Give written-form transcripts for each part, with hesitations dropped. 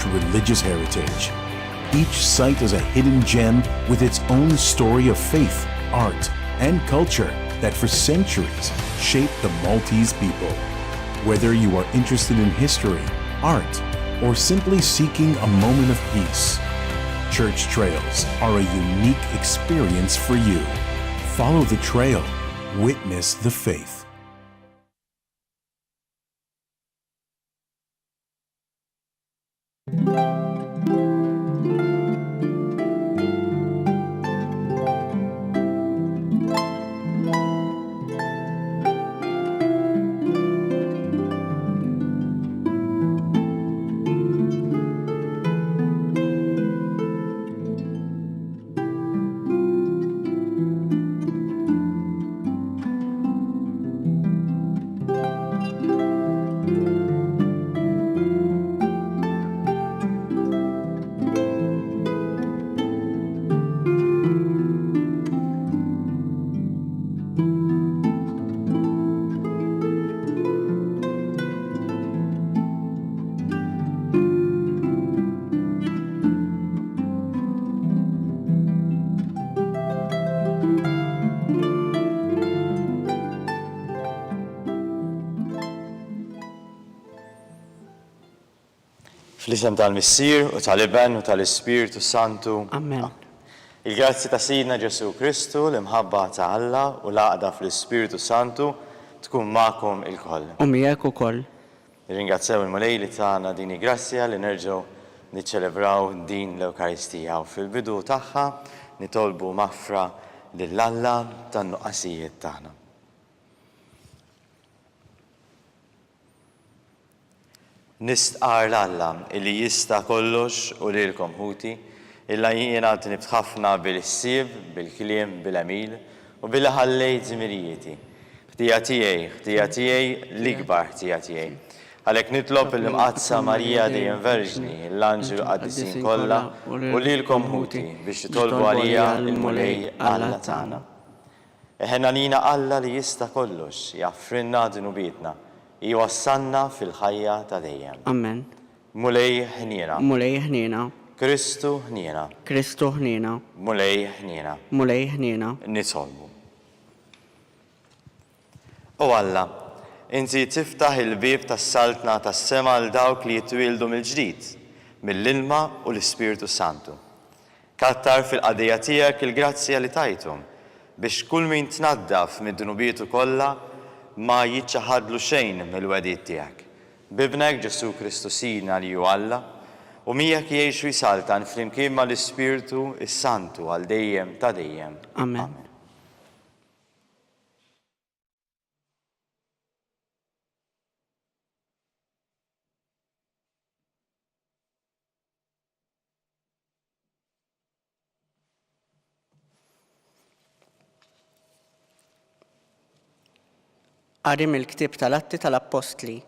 religious heritage. Each site is a hidden gem with its own story of faith, art, and culture that for centuries shaped the Maltese people. Whether you are interested in history, art, or simply seeking a moment of peace, Church Trails are a unique experience for you. Follow the trail, witness the faith. Fl-isem tal-Missier u tal-Iben u tal-Ispiritu Santu. Amen. Il-grazzi ta' Sidna Ġesu Kristu, l-imħabba ta' Alla u l-għaqda fl-Ispiritu Santu tkun magħkom il-koll. U miegħek ukoll. Ringrazzaw il-Mulej li tagħna din grazzja li nerġgħu niċċelebraw din l-Ewkaristija u fil-bidu tagħha nitolbu maħfra lill-Alla tan-nuqqasijiet tagħna. Nistqar l-Alla illi jista' kollox u lilkom ħuti, illa jiena tnibt ħafna bil-ssieb, bil-kliem, bil-għamil u billi ħallejt żmirijieti. Ħtija tiegħi l-ikbar ħtija tiegħi. Għalhekk nitlob il-Mqadsa Marija dejjem Verġni, l-Anġelu qaddisin kollha u lilkom ħuti biex titolbu għalija il-Mulej Alla tagħna. Eħenanina Alla li jista' kollox jaffrinna dunubietna. Iwassanna fil-ħajja ta' dejjem. Amen. Mulej ħniena. Mulej ħniena. Kristu ħniena. Kristu ħniena. Mulej ħniena. Mulej ħniena. Nitolbu. O Alla, inti tiftaħ il-bib tas-saltna tas-sema l dawk li jitwildu mill-ġdid, mill-ilma u l-Ispiritu Santu. Kattar fil-qadija tiegħek il-grazzja li tajtum biex kull min tnaddaf mid-dunubietu kollha ma jiċċaħadlu xejn mill-wedid tiegħek. Bibnek Ġesu Kristu Sidna li hu Alla u miegħek jgħixu jsaltan flimkien mal-Ispiritu is-Santu għal dejjem ta' dejjem. Amen. Qari mill-ktieb tal-Atti tal-Apostli.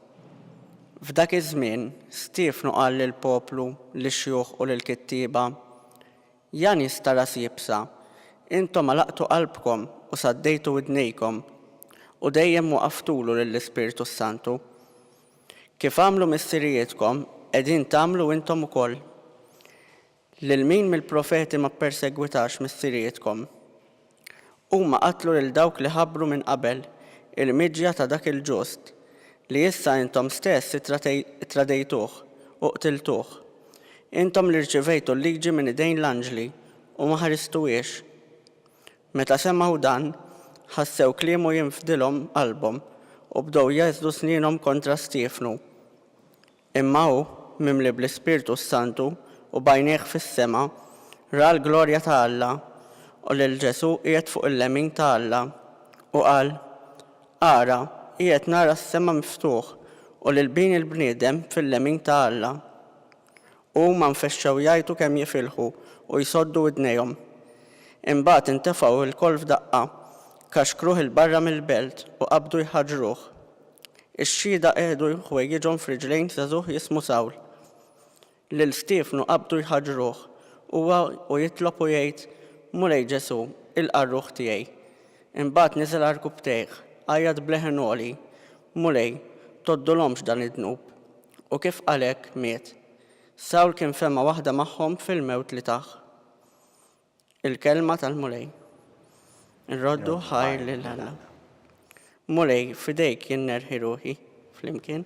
F'dak iż-żmien Stiefnu qal lill-poplu, lix-xjugħ u lill-kittieba: Jan jista' ras jibsa, intom għalaqtu qalbkom u saddejtu widnejkom u dejjem waqaftulu lill-Ispiritu Santu. Kif għamlu missirijietkom, qegħdin tagħmlu intom ukoll. Lil min mill-profeti ma ppersegwitax missirijietkom. Huma qatlu lil dawk li ħabbru minn qabel il-miġja ta' dak il-ġust li issa intom stess tradejtuh u qtiltuh. Intom li rċivejtu l-liġi minn idejn l-anġli u ma ħaristuhiex. Meta semgħu dan, ħassew kliemu jinfdilhom qalbhom u bdew jeżdu sninhom kontra Stiefnu. Imma hu, mimli bl-Ispiritu Santu u bajnejh fis-sema, ra l-glorja ta' Alla u lil Ġesu qiegħed fuq il-lemin ta' Alla u qal: Ara, qiegħed nara s-sema miftuħ u lil bin il-bniedem fil-lemin ta' Alla. Huma nfexxew jgħidu kemm jifilħu u jsoddu widnejhom. Imbagħad intefgħu l-koll f'daqqa, kaxkruh il-barra mill-belt u qabdu jħaġruh. Ix-xhieda qiegħdu jħwejjiġhom f'riġlejn żagħżugħ jismu Sawl. Lil Stiefnu qabdu jħaġruh huwa u jitlob u jgħid: Mulej Ġesu, ilqa' r-ruħ tiegħi. Imbagħad niżel għall-rkub tiegħek, għajjad bleħen Mulej, toddolhomx dan id-dnub. U kif qalek miet. Sawl kien femma waħda magħhom fil-mewt li taħ. Il-kelma tal-Mulej. Irroddu ħajr lil Alla. Mulej, fidejk jien nerħi ruħi. Flimkien.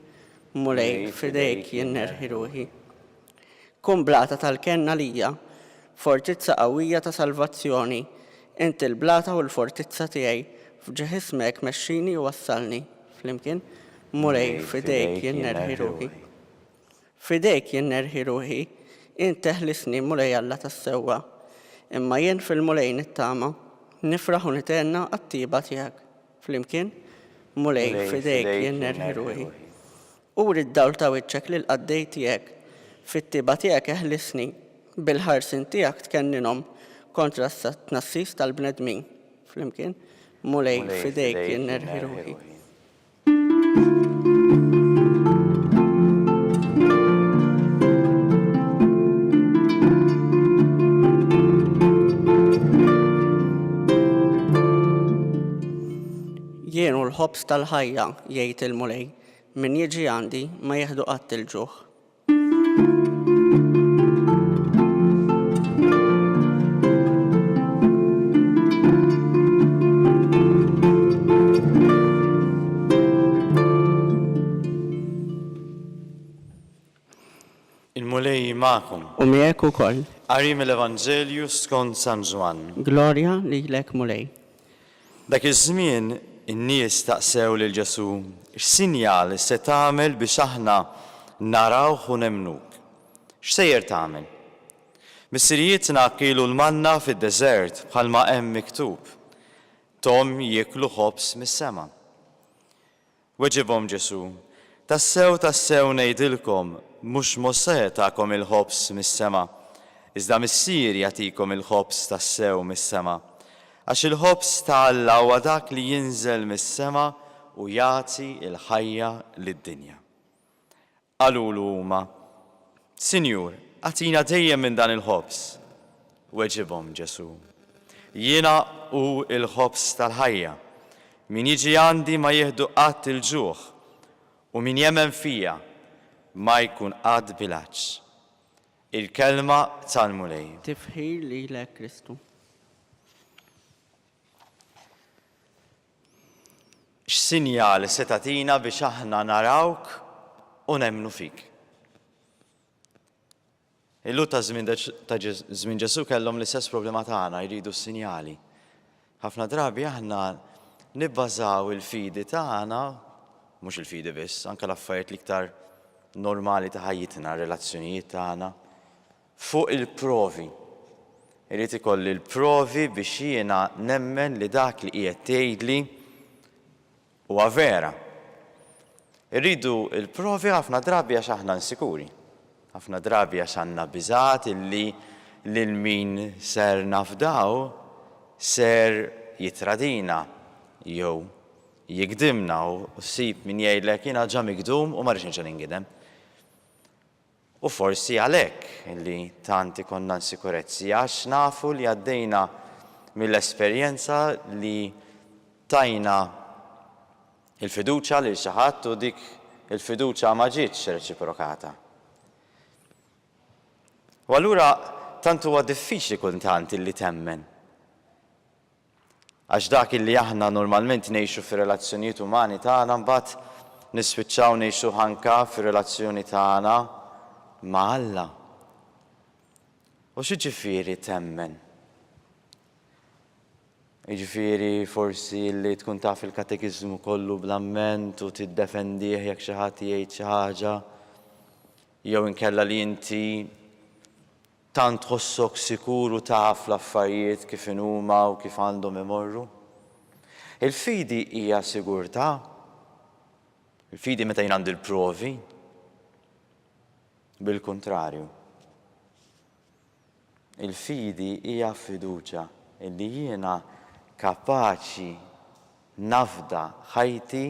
Mulej, fidejk jien nerħi ruħi. Kun blata tal-kenna lija, fortizza qawwija ta' salvazzjoni, inti l-blata u l-fortizza tiegħi, f'ġeħismek mexxini u wassalni. Flimkien. Mulej, fidejk jien nerħi ruħi. Fidejk jien nerħi ruħi, inti teħlisni Mulej Alla tas-sewwa. Imma jien fil-Mulej nittama, nifraħ u nitenna għat-tiba tiegħek. Flimkien. Mulej, fidejk jien nerħi ruħi. Uri d-dawl ta' wiċċek lil qaddej tiegħek, fit-tiba tiegħek eħlisni, bil-ħarsin tiegħek tkenninhom kontra s-tnassis tal-bnedmin. Flimkien. Mulej, fidejk jien nerħi ruħi. Jienu l-ħobs tal-ħajja, jgħid il-Mulej, min jiġi għandi ma jeħdu qatt il-ġuħ. Il-Mulej ma'kom. U miegħek ukoll. Qari mill-Evanġelju skont San Ġwan. Glorja lilek Mulej. Dak iż-żmien in-nies taqsew lil Ġesu x'sinjal se tagħmel biex aħna narawh u nemnuk. X'sejjer tagħmel? Missirijietna kielu l-manna fid-deżert bħalma hemm miktub. Tom jieklu ħobs mis-sema. Weġibhom Ġesu, tassew ngħidilkom mhux Mosè tagħkom il-ħobs mis-sema, iżda missier jagħtikom il-ħobs tassew mis-sema. Għax il-ħobs ta' Alla huwa dak li jinżel mis-sema u jagħti l-ħajja lid-dinja. Qalulu huma, Sinjur, għatina dejjem minn dan il-ħobs. Weġibhom Ġesu, jiena hu l-ħobs tal-ħajja. Min jiġi għandi ma jieħdu qatt il-ġuħ u min jemmen fija ma jkun qatt bilanċ. Il-kelma tal-Mulej. Tifħir lilek Kristu. X'sinjal se tagħtina biex aħna narawk u nemmnu fik. Il-lut ta' żmien Ġesu kellhom l-istess problema tagħna, jridu s-sinjali. Ħafna drabi aħna nibbażaw il-fidi tagħna, mhux il-fidi biss, anke l-affarijiet l-iktar normali ta' ħajjitna, relazzjonijiet tagħna, fuq il-provi. Irid ikolli l-provi biex jiena nemmen li dak li qiegħed tgħidli huwa vera. Irridu il-provi ħafna drabi għax aħna nsikuri. Ħafna drabi għax għandna biżgħat illi lil min ser nafdaw ser jitradina jew jikdimna u ssib min jgħidlek jiena ġa mikdum u ma rridx nerġa' ningidem. U forsi għalhekk illi tant ikonna nsikurezzi għax nafu li għaddejna mill-esperjenza li tajna il-fiduċa li xi ħadd u dik il-fiduċa ma ġietx reċiprokata. U allura tant huwa diffiċli kultant illi temmen. Għax dak illi aħna normalment ngħixu fir-relazzjonijiet umani tagħna mbagħad nispiċċaw ngħixu ħanka fir-relazzjoni tagħna ma' Alla. U xi ġifieri temmen? Jiġifieri forsi li tkun taf il-katekiżmu kollu bl-amment u tiddefendih jekk xi ħadd jgħid xi ħaġa, jew inkella li inti tant tħossok sikur u taf l-affarijiet kif huma u kif għandhom imorru. Il-fidi hija sigurtà. Il-fidi meta jien għandi l-provi. Bil-kontrarju. Il-fidi hija fiduċja illi jiena kapaċi nafda ħajti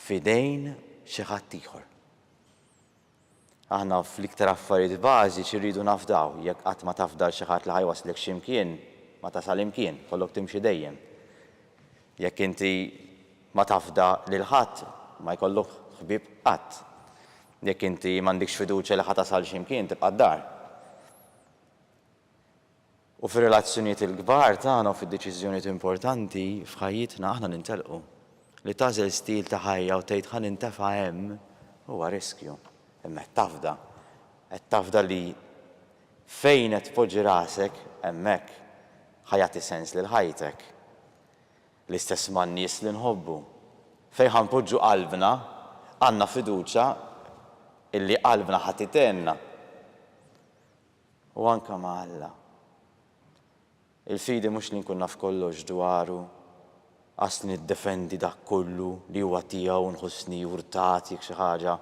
fidejn xi ħadd ieħor. Aħna fl-iktar affarijiet bażiċi rridu nafdaw, jekk qatt ma tafdal xi ħadd li ħajwaslek x'imkien, ma tasal imkien, kollok timxi dejjem. Jekk inti ma tafda lil ħadd, ma jkollok ħbieb qatt. Jekk inti m'għandikx fiduċja li ħatasal x'imkien tibqa' d-dar. U fir-relazzjonijiet il-kbar tagħna u fid-deċiżjonijiet importanti f'ħajjitna aħna nintelqu. Li tażel stil ta' ħajja u tgħid ħa nintefa' hemm huwa riskju. Imma qed tafda li fejn qed tpoġġi rasek hemmhekk ħajati sens lil ħajtek. L-istess man-nies li nħobbu. Fejn ħanpoġġu qalbna għandna fiduċja illi qalbna ħadd itenna. U anke ma' Alla. Il-fidi mhux li nkun naf kollox dwaru, qas niddefendi dak kollu li huwa tiegħu nħossni urtat jekk xi ħaġa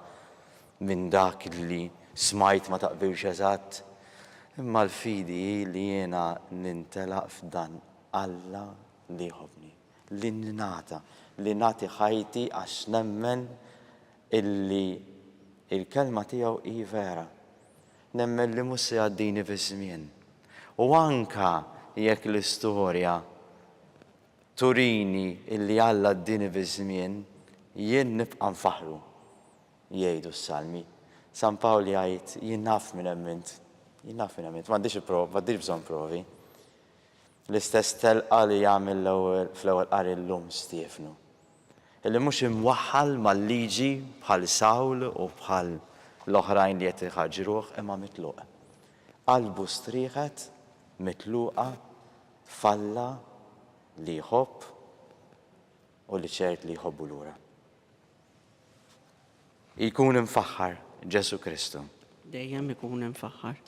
minn dak li smajt ma taqbilx eżatt. Imma l-fidi li jiena nintelaq f'dan Alla li jħobbni, li ningħata, li nagħti ħajti għax nemmen illi il-kelma tiegħu hi vera. Nemmen li mhux se jgħaddini biż-żmien. U anke jekk l-istorja turini illi Alla għaddini biż-żmien, jien nibqa' nfaħru jgħidu s-salmi. San Pawli jgħid jien naf minn hemmint. M'għandix bżonn provi. L-istess telqa li jagħmel fl-ewwel qari llum Stiefnu. Illi mhux imwaħħal mal-liġi bħal Sawl u bħal l-oħrajn li qed iħaġġruh imma mitluq. Qalbu strieħet, mitluqa, falla li jħobb u li ċert li jħobbu lura. Jkun imfaħħar Ġesu Kristu. Dejjem ikun imfaħħar.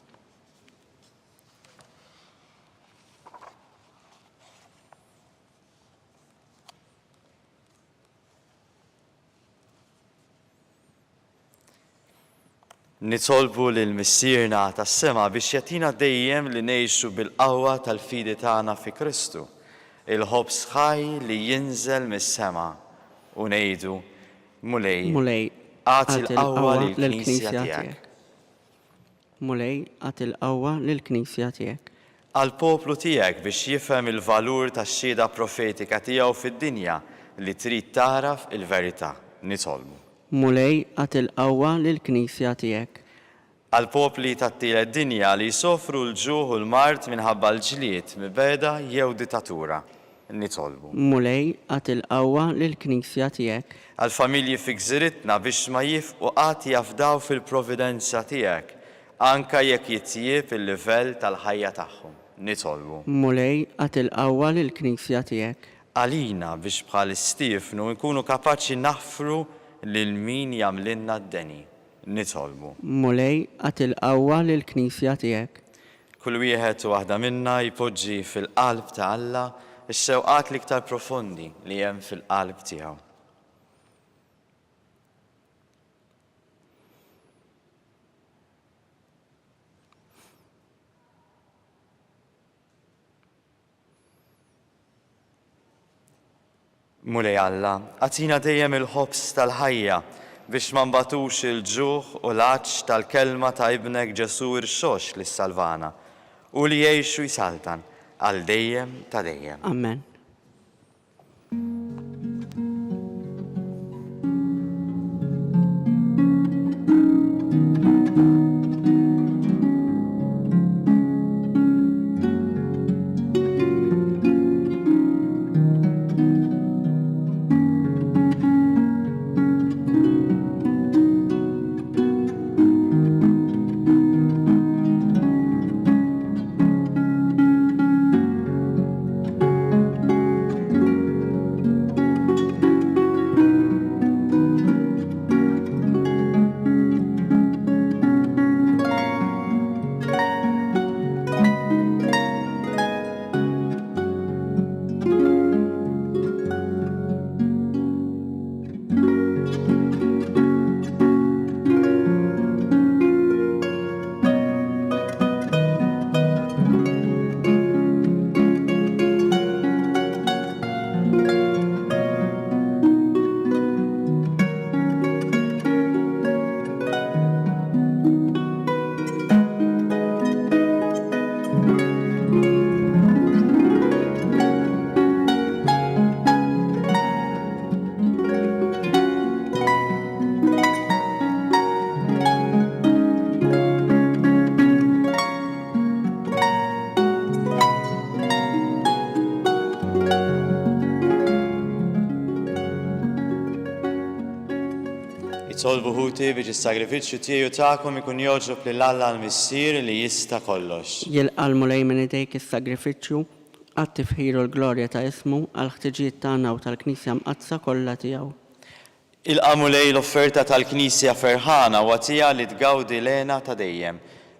Nitolbu lil missierna tas-sema biex jagħtina dejjem li ngħixu bil-qawwa tal-fidi tagħna fi Kristu. Il-ħobb sħaj li jinżel mis-sema u ngħidu Mulej għati l-qawwa lill-Knisja tiegħek. Mulej għati l-qawwa lill-Knisja tiegħek. Għall-poplu tiegħek biex jifhem il-valur tax-xhieda profetika tiegħu fid-dinja li trid taraf il-verità. Nitolbu. Mulej għati l-qawwa lill-Knisja tiegħek. Għall-popli tat-tielet dinja li jsofru l-ġuħ u l-mart minħabba l-ġlied mibeda jew dittatura. Nitolbu. Mulej għati l-qawwa lill-Knisja tiegħek. Għall-familji fi gżiritna biex ma jifqu qatt jafdaw fil-providenza tiegħek, anke jekk jitjieb il-livell tal-ħajja tagħhom. Nitolbu. Mulej għati l-qawwa lill-Knisja tiegħek. Għalina biex bħal Stiefnu nkunu kapaċi naħfru lil min jagħmlilna d-deni. Nitolbu. Mulej għati l-qawwa lill-Knisja tiegħek. Kull wieħed u waħda minna jpoġġi fil-qalb ta' Alla x-xewqat l-iktar profondi li hemm fil-qalb tiegħu. Mulej Alla, għatina dejjem il-ħobs tal-ħajja biex ma nbatux il-ġuħ u l-għaċ tal-kelma ta' ibnek Ġesu irxox li salvana u li jgħixu jisaltan għal dejjem ta' dejjem. Amen. Nitolbu ħuti biex is-sagrifiċċju tiegħu tagħkom ikun joġob lil Alla l-Missier li jista' kollox. Jilqalmu lej minn idejk is-sagrifiċċju għat tifħiru l-glorja ta' ismu għal ħtiġijiet tagħna u tal-Knisja mqazza kollha tiegħu. Il-qamu lej l-offerta tal-Knisja ferħana u għatija li tgawdi lena ta' dejjem.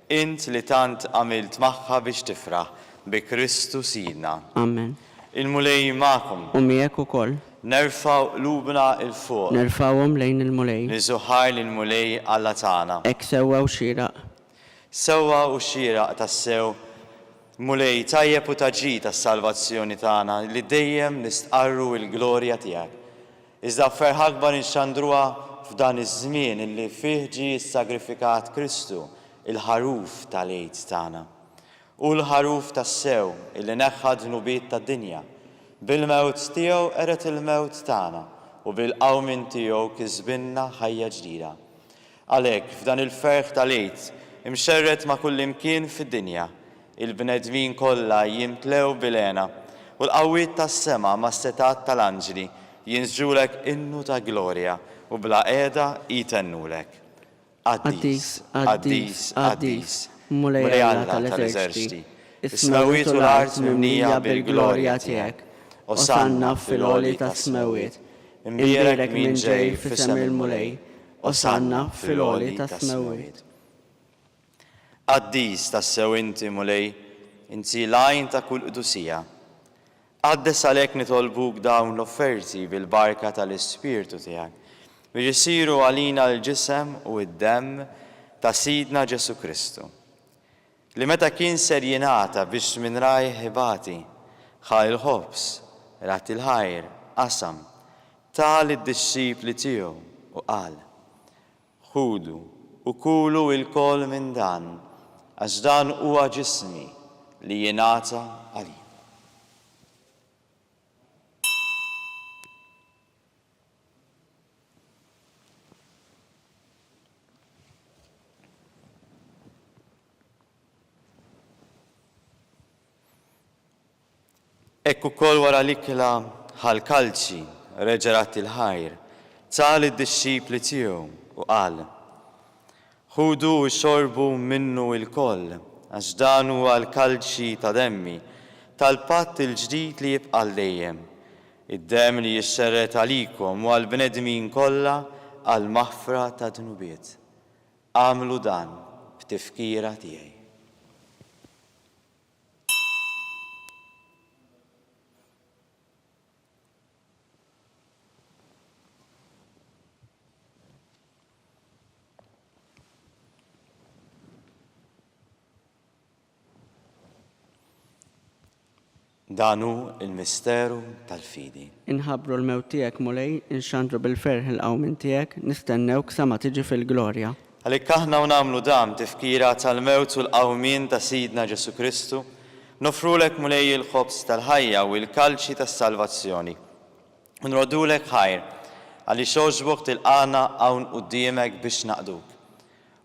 Int li tant għamilt magħha biex tifraħ bi Kristu Sidna. Amen. Il-mulej magħkom. U miegħek ukoll. Nerfaw qlubna il-fuq. Nerfawhom lejn il-mulej. Niżuħar lill-mulej Alla tagħna. Hekk sewwa u xieraq. Sewwa u xieraq tassew mulej tajjeb u taġi tas-salvazzjoni tagħna li dejjem nistqarru l-glorja tiegħek. Iżda ferħ akbar inxandruha f'dan iż-żmien illi fih ġie sagrifikat Kristu il-ħaruf tal-għid tagħna. U l-ħaruf tas-sew illi neħħa dnubiet tad-dinja. Bil-mewt tiegħu eret il-mewt tagħna u bil-qawmin tiegħu kisbinna ħajja ġdida. Għalhekk f'dan il-ferħ tal-għid imxerret ma' kull imkien fid-dinja, il-bnedmin kollha jimtlew bil-għena u l-qawwiet tas-sema ma' setat tal-anġli jinżġulek innu ta' glorja u bla qiegħda jitennulek. Qaddis, qaddis, qaddis, mulej Alla tal-eżerċiti, is-smewiet u l-art mimlija bil-glorja tiegħek. Osanna fil-għoli tas-smewiet, imbierek min ġej f'isem il-mulej, Osanna fil-għoli tas-smewiet. Qaddis tassew inti mulej, inti lajn ta' kull qdusija. Qaddes għalhekk nitolbuk dawn l-offerti bil-barka tal-Ispirtu tiegħek biex isiru għalina l-ġisem u d-demm ta' Sidna Ġesu Kristu. Li meta kien ser jingħata biex minn rajh ħibati, ħa il-ħobs, rat il-ħajr, qasam, tal id-disċipli tiegħu u qal: ħudu u kulu il-kol minn dan, għax dan huwa ġismi li jingħata għalik. Ekku kol wara l-ikla ħal-kalċi reġerat il-ħajr, tal id-disċipli tiegħu u qal: ħudu u xorbu minnu il-koll, għax dan huwa l-kalċi ta' demmi, tal-patt il-ġdid li jibqa' dejjem, id-demm li jixxerret għalikom u għall-bnedmin kollha għall-maħfra ta' dnubiet. Għamlu dan b'tifkira tiegħi. Danu il-misteru tal-fidi. Inħabru l-mewt tiegħek mulej, inxandru bil-ferħ il-qawmin tiegħek, nistennewk sa ma tiġi fil-glorja. Għalhekk aħna nagħmlu dam tifkira tal-mewt u l-qawmin ta' Sidna Ġesu Kristu, nofrulek mulej il-ħobs tal-ħajja u l-kalċi tas-salvazzjoni. Nrodulek ħajr għaliex għoġbok tilqana hawn quddiemek biex naqduk.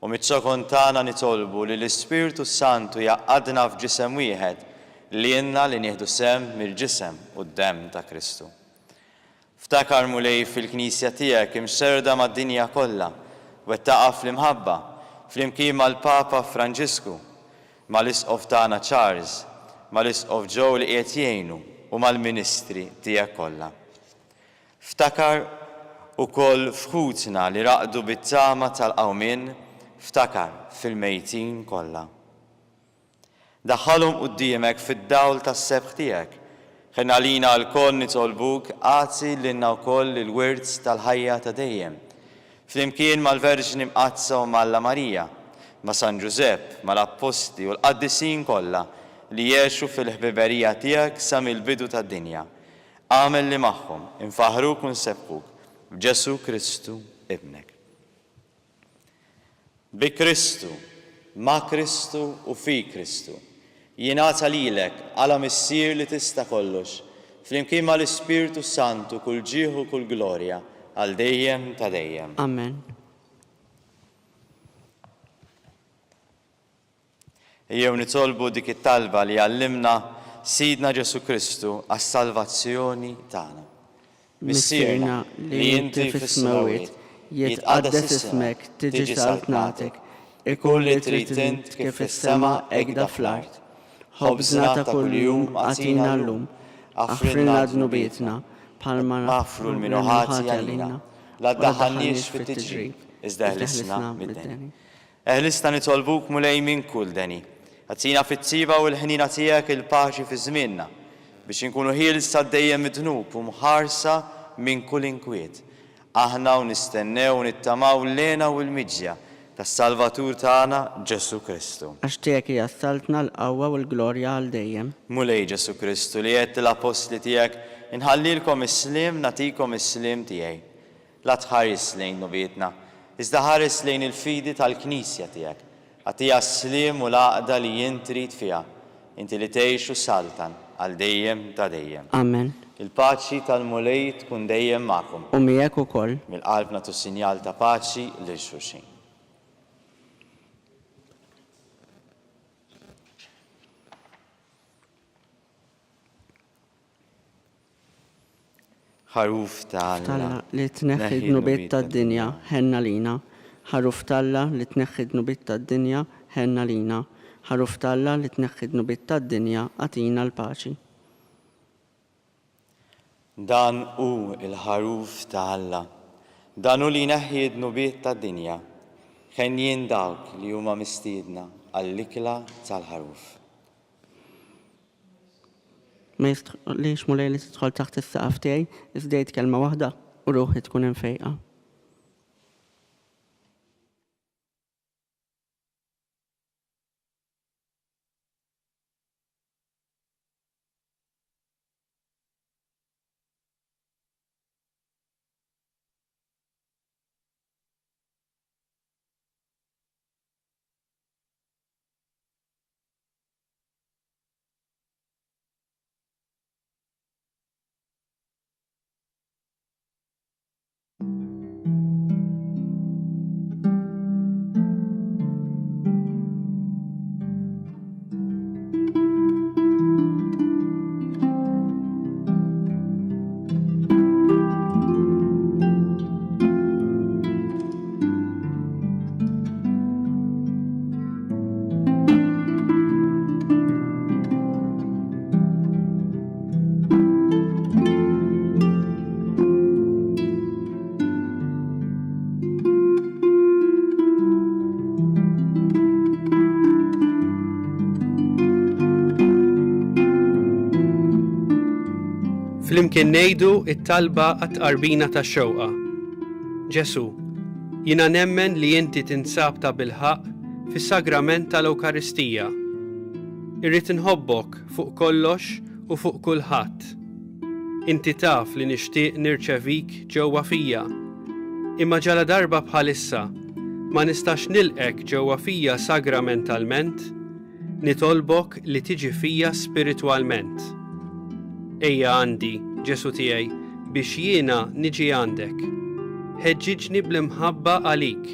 U mit-ċokon tagħna nitolbu li l-Ispirtu Santu jaqadna f'ġisem wieħed li jenna li nieħdu sem mill-ġisem u d-demm ta' Kristu. Ftakar mulej fil-Knisja tiegħek imxerda mad-dinja kollha u taqa' fl-imħabba flimkien mal-Papa Franġisku, mal-Isqof tagħna Charles, mal-Isqof Joe li qiegħed jgħinu u mal-Ministri tiegħek kollha. Ftakar ukoll f'ħutna li raqdu bit-tama tal-qawmien, ftakar fil-mejtin kollha. Daħħalhom quddiemek fid-dawl tas-sebħ tiegħek. Ħen għalina l-koll nitolbuk għazi lilna wkoll il-wirt tal-ħajja ta' dejjem. Flimkien mal-Verġni Mqazza u mal-Alla Marija, ma' San Ġusepp, mal-Apposti u l-qaddisin kollha li jgħixu fil-ħbiberija tiegħek sa mill-bidu tad-dinja. Għamel li magħhom infaħruk u nsebħuk b'Ġesu Kristu ibnek. Bi Kristu, ma' Kristu u fi Kristu, jingħata lilek għala missier li tista' kollox, flimkien mal-Ispirtu Santu kull ġieħ u kull glorja għal dejjem ta' dejjem. Amen. Jew nitolbu dik it-talba li għallimna Sidna Ġesu Kristu għas-salvazzjoni tagħna. Missierna li inti fis-smawiet, jitqaddes ismek, tiġi saltnatek, ikun li trid int kif fis-sema hekk fl-art. Ħobżna ta' kuljum għatina llum, aħfrilna dnubietna, bħalma naħfru l-minuħati għalina, la ddaħħalniex fit-tiġrib, iżda ħlisna mid-deni. Eħlista nitolbuk mulej minn kull deni. Għatina fit-tiba u l-ħnina tiegħek il-paċi fi żmienna biex inkunu ħielsa dejjem mid-dnub u mħarsa minn kull inkwiet. Aħna u nistennew u nittamaw l-lena u l-miġja tas-Salvatur tagħna Ġesu Kristu. Għax tiegħek hija saltna l-qawwa u l-glorja għal dejjem. Mulej Ġesu Kristu li qed l-apostli tiegħek inħallilkom is-slim nagħtikom is-slim tiegħi. La tħares lejn nubietna, iżda ħares lejn il-fidi tal-Knisja tiegħek. Għatija s-slim u l-għaqda li jien trid fiha, inti li tgħixu saltan għal dejjem ta' dejjem. Amen. Il-paċi tal-mulej tkun dejjem magħkom. U miegħek ukoll. Mill-qalb nagħtu sinjal ta' paċi lil xulxin. ħaruf Talla li tneħħi dnubiet tad-dinja ħenna lina. Ħaruf talla li tneħħi dnubiet tad-dinja ħenna lina. Ħaruf talla li tneħħi dnubiet tad-dinja għatina l-paċi. Dan hu il-ħaruf ta' Alla. Dan hu li jneħħi d-dnubiet tad-dinja. Ħenjin dawk li huma mistiedna għall-ikla tal-ħaruf. Ma jistħolix mulej li tidħol taħt is-saqaf tiegħi, iżdejt kelma waħda u ruħi tkun infejqa. Flimkien ngħidu it-talba għat-tqarbina tax-xewqa. Ġesu, jiena nemmen li inti tinsab ta' bilħaq fis-sagrament tal-Ewkaristija. Irrid inħobbok fuq kollox u fuq kulħadd. Inti taf li nixtieq nirċevik ġewwa fija. Imma ġala darba bħalissa ma nistax nilqek ġewwa fija sagramentalment, nitolbok li tiġi fija spiritwalment. Ejja għandi, Ġesu tiegħi, biex jiena niġi għandek. Ħeġġiġni bl-imħabba għalik,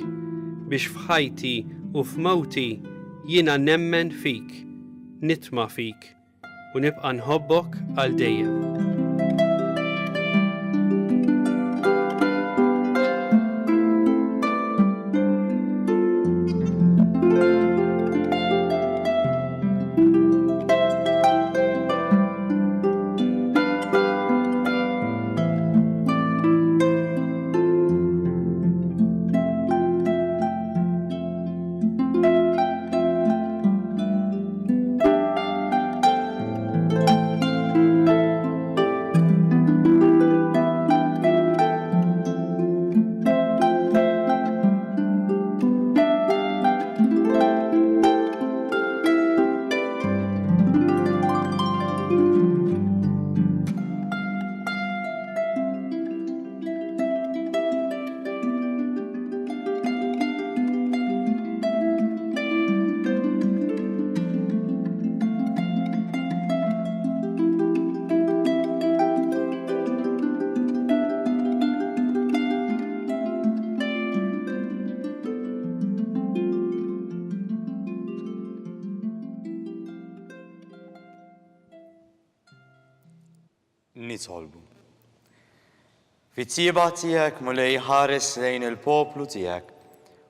biex f'ħajti u f'mowti jiena nemmen fik, nitma' fik, u nibqa' nħobbok għal dejjem. Nitolbu. Fit-tieba tiegħek mulej ħares lejn il-poplu tiegħek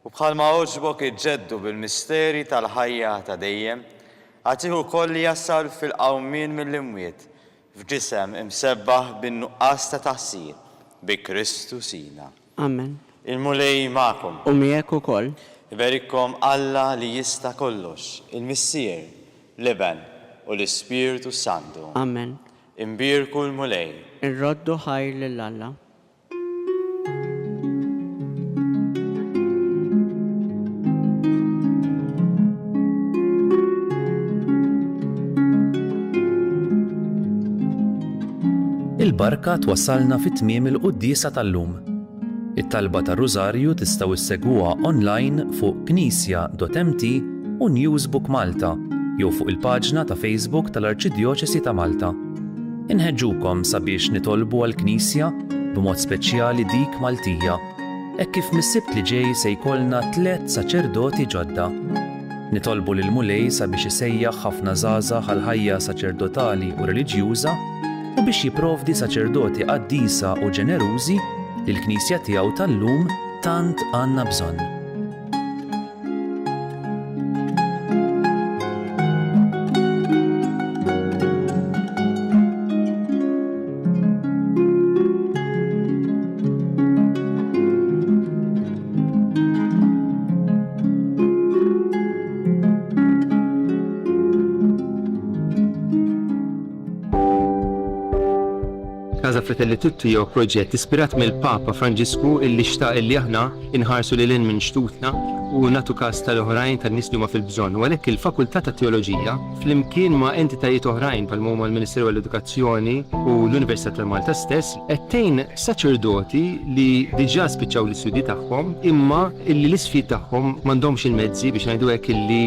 u bħalma oġbok iġġeddu bil-misteri tal-ħajja ta' dejjem, għatiħu kolli jassal fil-qawmien mill-imwiet f'ġisem imsebbaħ bin-nuqqas ta' taħsir bi Kristu sina. Amen. Il-mulej ma'kom. U miegħek ukoll. Iberikkom Alla li jista' kollox, il-Missier, l-Iben u l-Ispiritu Santu. Amen. Imbirku l-mulej. Irroddu ħajr lil Alla. Il-barka twassalna fit-tmiem il-qudiesa tal-lum. It-talba tar-Rużarju tistgħu issegwuha online fuq knisja.mt u Newsbook Malta jew fuq il-paġna ta' Facebook tal-Arċidjoċesi ta' Malta. Inħeġġukom sabiex nitolbu għall-Knisja b'mod speċjali dik Maltija, hekk kif mis-Sibt li ġej se jkollna 3 saċerdoti ġodda. Nitolbu lil mulej sabiex isejjaħ ħafna żgħażagħ għal ħajja saċerdotali u reliġjuża u biex jipprovdi saċerdoti qaddisa u ġenerużi li l-Knisja tiegħu tal-lum tant għandna bżonn. Casa Fratelli Tutti jew proġett ispirat mill-Papa Franġisku illi xtaq illi aħna inħarsu lil hinn minn xtutna u nagħtu każ tal-oħrajn tan-nies li huma fil-bżonn. U għalhekk il-Fakultà ta' Teoloġija flimkien ma' entitajiet oħrajn bħal huma l-Ministeru għall-Edukazzjoni u l-Università tal-Malta stess qed tgħin saċerdoti li diġà spiċċaw l-istudji tagħhom imma illi l-isfid tagħhom m'għandhomx il-mezzi biex ngħidu hekk illi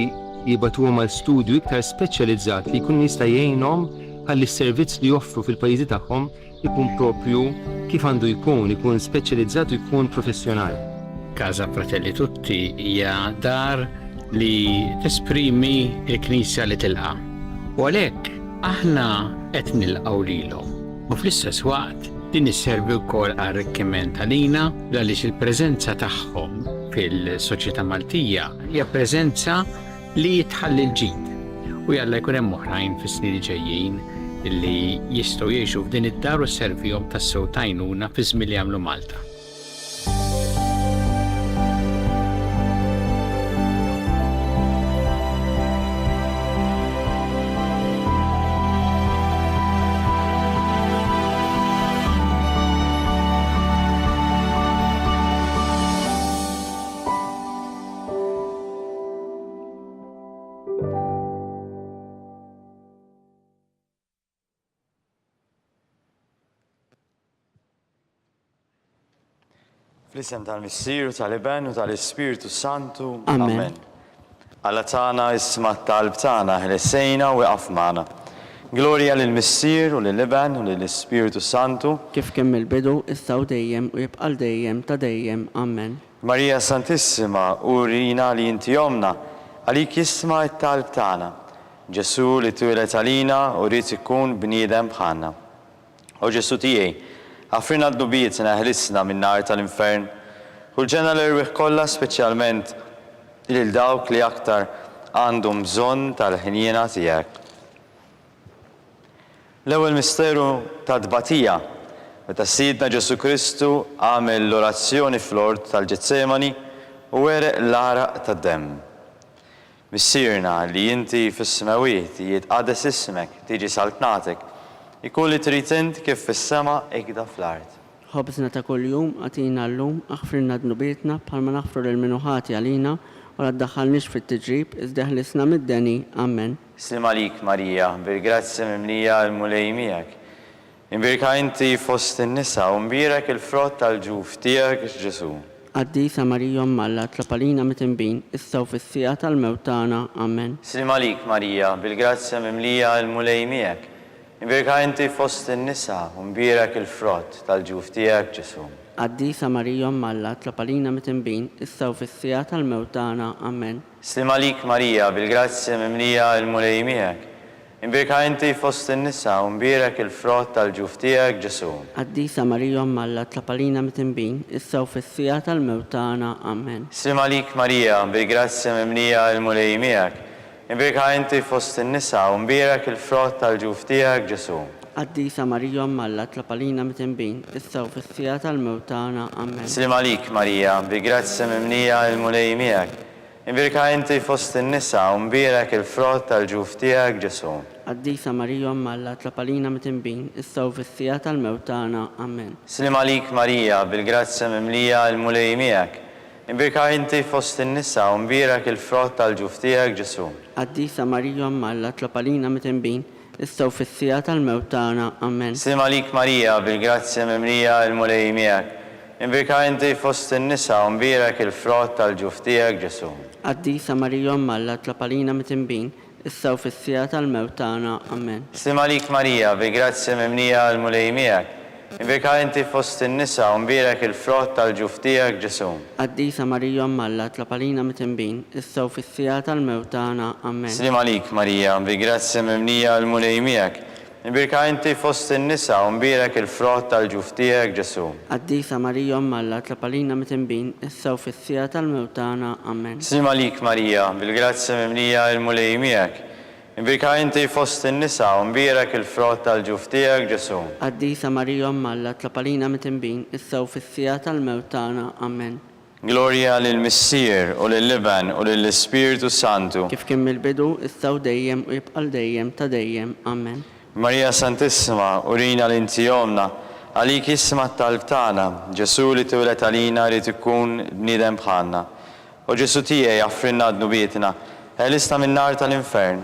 jibatuhom għal studju iktar speċjalizzat li jkun jista' jgħinhom ħalli s-servizz li joffru fil-pajjiżi tagħhom ikun propju kif għandu ikun speċjalizzat u jkun professjonali. Casa Fratelli Tutti hija dar li tesprimi l-Knisja li tilqa'. U għalhekk aħna qed nilqgħu lilhom. U fl-istess waqt din isservi wkoll għar-arricchiment għalina għaliex il-preżenza tagħhom fil-soċjetà Maltija hija preżenza li tħalli l-ġid. U jalla jkun hemm oħrajn fis-snin li ġejjin illi jistgħu jgħixu f'din id-dar u sservihom tas-sew tajnuna fi żmien li jagħmlu Malta. Fl-isem tal-Missieru, tal-Iben u tal-Ispiritu Santu. Amen. Alla tagħna isma' t-talb tagħna ħlessejna u waqaf magħna. Glorja lill-Missier u lill-Iben u lill-Ispiritu Santu. Kif kemm il-bidu, issa u dejjem u jibqal dejjem ta' dejjem. Amen. Marija Santissima, urina li inti jomna, għalik jisma' t-talb tagħna. Ġesu li twilet għalina u rrid ikun bniedem bħalna. U Ġesu tiegħi, għafrina d-nubiet neħlisna minn nar tal-infern, u l-ġena l-irwiħ kollha speċjalment lil dawk li aktar għandhom bżonn tal-ħinjena tiegħek. L-ewwel misteru ta' tbatija, meta Sidna Ġesu Kristu għamel l-orazzjoni fl-ort tal-Ġetsemani u wereq l-araq tad-demm. Missierna li inti fis-smawiet jitqaddes ismek tiġi saltnatek, ikun li trid int kif fis-sema ikda fl-art. Ħobżna ta' kuljum għatina llum aħfirna d-nubietna bħalma naħfru lil minuħati għalina u la ddaħħalniex fit-tiġrib iżda ħlisna mid-deni. Amen. Slim għalik Marija, bil-grazzja mimlija l-mulej miegħek. Imbirka inti fost in-nisa u mbirek il-frott tal-ġuf tiegħek Ġesu. Qaddisa Marija Alla tlapalina mit-inbin issa u fis-sija tal-mewt tagħna. Amen. Slim għalik Marija, bil-grazzja mimlija l-mulej miegħek. Imbirka inti fost in-nisa u mbirek il-frott tal-ġuf tiegħek Ġesu. Qaddisa Marija Alla tlapalina mit-inbin issa u fis-sija tal-mewt tagħna. Amen. Slim għalik Marija, bil-grazzja mimlija l-mulej miegħek. Imbirka inti fost in-nisa u mbirak il-frott tal-ġuf tiegħek Ġesu. Qaddisa Marija Omma Alla tlab għalina mit-tinbin, issa u fis-sija tal-mewt tagħna. Amen. Slim għalik Marija, bil-grazzja mimlija il-mulej miegħek. Imbirka inti fost in-nisa u mbirak il-frott tal-ġuf tiegħek Ġesu. Qaddisa Marija Omma Alla tlab għalina mit-tinbin, issa u fis-sija tal-mewt tagħna. Amen. Slim għalik Marija, bil-grazzja mimlija il-mulej miegħek. Imbirka inti fost in-nisa u mbirak il-frott tal-ġuf tiegħek Ġesu. Qaddisa Marija Omma Alla tlab għalina mit-tinbin, issa u fis-sija tal-mewt tagħna. Amen. Slim għalik Marija, bil-grazzja mimlija il-mulej miegħek. Imbirka inti fost in-nisa u mbirak il-frott tal-ġuf tiegħek Ġesu. Qaddisa Marija Omma Alla tlab għalina mit-tinbin, issa u fis-sija tal-mewt tagħna. Amen. Slim għalik Marija, bil-grazzja mimlija il-mulej miegħek. Imbirka inti fost in-nisa u mbirak il-frott tal-ġuf tiegħek Ġesu. Qaddisa Marija Omma Alla tlab għalina mit-tinbin, issa u fis-sija tal-mewt tagħna. Amen. Slim għalik Marija, bil-grazzja mimlija il-mulej miegħek. Imbirka inti fost in-nisa u mbirak il-frott tal-ġuf tiegħek Ġesu. Qaddisa Marija Omma Alla tlab għalina mit-tinbin, issa u fis-sija tal-mewt tagħna. Amen. Slim għalik Marija, bil-grazzja mimlija il-mulej miegħek. Imbirka inti fost in-nisa u mbirak il-frott tal-ġuf tiegħek Ġesu. Qaddisa Marija Omma Alla tlab għalina mit-tinbin, issa u fis-sija tal-mewt tagħna. Amen. Slim għalik Marija, bil-grazzja mimlija il-mulej miegħek. Imbirka inti fost in-nisa u mbirak il-frott tal-ġuf tiegħek Ġesu. Qaddisa Marija Omma Alla tlab għalina mit-tinbin, issa u fis-sija tal-mewt tagħna. Amen. Glorja lill-Missier u lill-Iben u lill-Ispiritu Santu. Kif kien mill-bidu, issa u dejjem u jibqa' dejjem ta' dejjem. Amen. Marija Santissima, urina l-intijomna, għalik isma t-talb tagħna, Ġesu li tweled għalina li tkun bniedem bħalna. U Ġesu tiegħi jaffrinna d-nubietna, ħelisna min-nar tal-infern,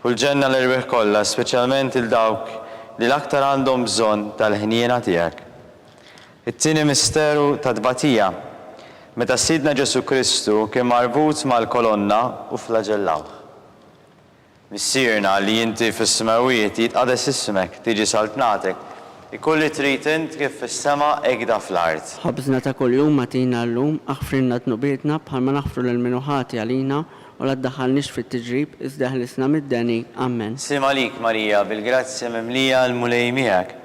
u l-ġenna l-irbeħ kollha, speċjalment il-dawk li l-aktar għandhom bżonn tal-ħniena tiegħek. It-tieni misteru ta' tbatija, meta Sidna Ġesu Kristu kien marbut mal-kolonna u flagellawh. Missierna li inti fis-smawijiet jitqades ismek, tiġi saltnatek, ikolli trid int kif fis-sema egda fl-art. Ħobżna ta' kuljum matina llum, aħfrinna tnubietna bħalma naħfru l-minuħati għalina u la ddaħħalniex fit-tiġrib iżda ħlisna mid-deni. Amen. Slim għalik Marija, bil-grazzja mimlija l-mulej miegħek.